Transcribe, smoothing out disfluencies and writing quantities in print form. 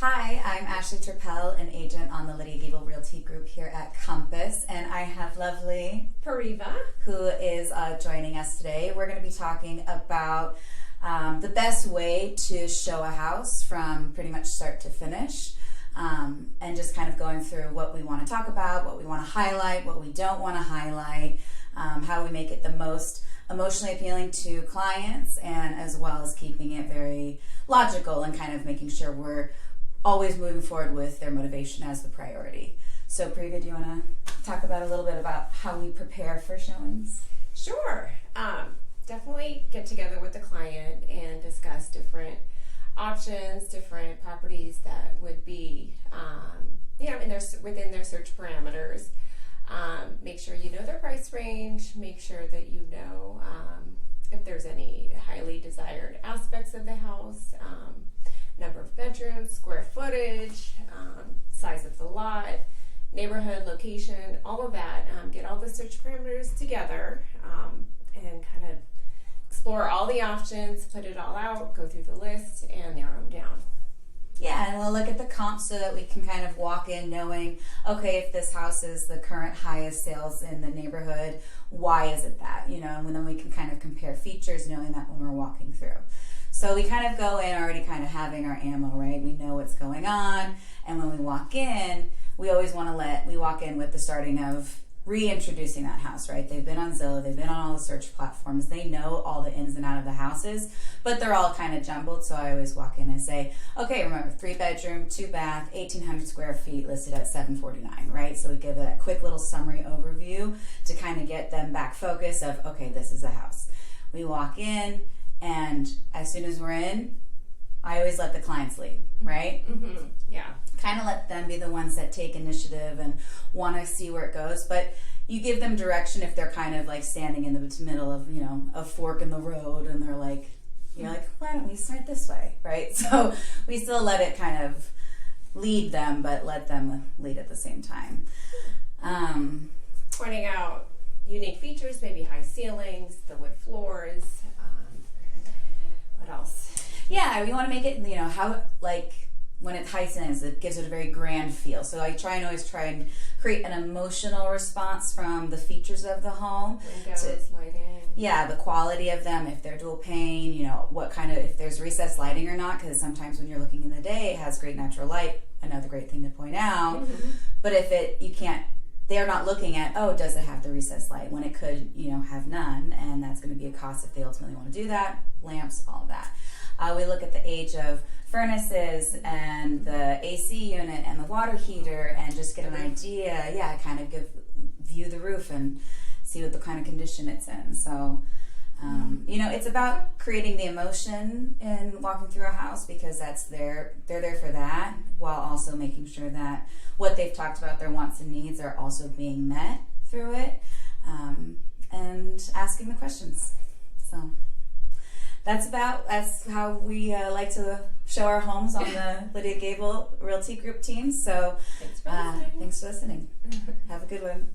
Hi, I'm Ashley Turpel, an agent on the Lydia Gable Realty Group here at Compass, and I have lovely Pariva, who is joining us today. We're going to be talking about the best way to show a house from pretty much start to finish, and just kind of going through what we want to talk about, what we want to highlight, what we don't want to highlight, how we make it the most emotionally appealing to clients, and as well as keeping it very logical and kind of making sure we're always moving forward with their motivation as the priority. So Pariva, do you want to talk about a little bit about how we prepare for showings? Sure. Definitely get together with the client and discuss different options, different properties that would be, within their search parameters. Make sure you know their price range. Make sure that you know if there's any highly desired aspects of the house. Number of bedrooms, square footage, size of the lot, neighborhood, location, all of that. Get all the search parameters together and kind of explore all the options, put it all out, go through the list, and narrow them down. Yeah, and we'll look at the comps so that we can kind of walk in knowing, okay, if this house is the current highest sales in the neighborhood, why is it that? You know, and then we can kind of compare features knowing that when we're walking through. So we kind of go in already kind of having our ammo, right? We know what's going on, and when we walk in, we always want to we walk in with the starting of reintroducing that house, right? They've been on Zillow, they've been on all the search platforms, they know all the ins and outs of the houses, but they're all kind of jumbled, so I always walk in and say, okay, remember, 3-bedroom, 2-bath, 1,800 square feet, listed at $749, right? So we give a quick little summary overview to kind of get them back focused of, okay, this is a house. We walk in, and as soon as we're in, I always let the clients lead, right? Mm-hmm. Yeah. Kind of let them be the ones that take initiative and want to see where it goes, but you give them direction if they're kind of like standing in the middle of, you know, a fork in the road, and they're like, you're like, why don't we start this way, right? So we still let it kind of lead them, but let them lead at the same time. Pointing out unique features, maybe high ceilings, the wood floors. What else? Yeah, we want to make it, you know, how, like, when it high ceilings, it gives it a very grand feel. So I always try and create an emotional response from the features of the home. Windows, lighting. Yeah, the quality of them, if they're dual pane, you know, what kind of, if there's recessed lighting or not, because sometimes when you're looking in the day, it has great natural light, another great thing to point out. Mm-hmm. But if they're not looking at, oh, does it have the recessed light, when it could, you know, have none, and that's going to be a cost if they ultimately want to do that, lamps, all of that. We look at the age of furnaces and the AC unit and the water heater and just get an idea, kind of view the roof and see what the kind of condition it's in. So, you know, it's about creating the emotion in walking through a house, because they're there for that, while also making sure that what they've talked about, their wants and needs, are also being met through it, and asking the questions. So that's how we like to show our homes on the Lydia Gable Realty Group team. So Thanks for listening. Thanks for listening. Have a good one.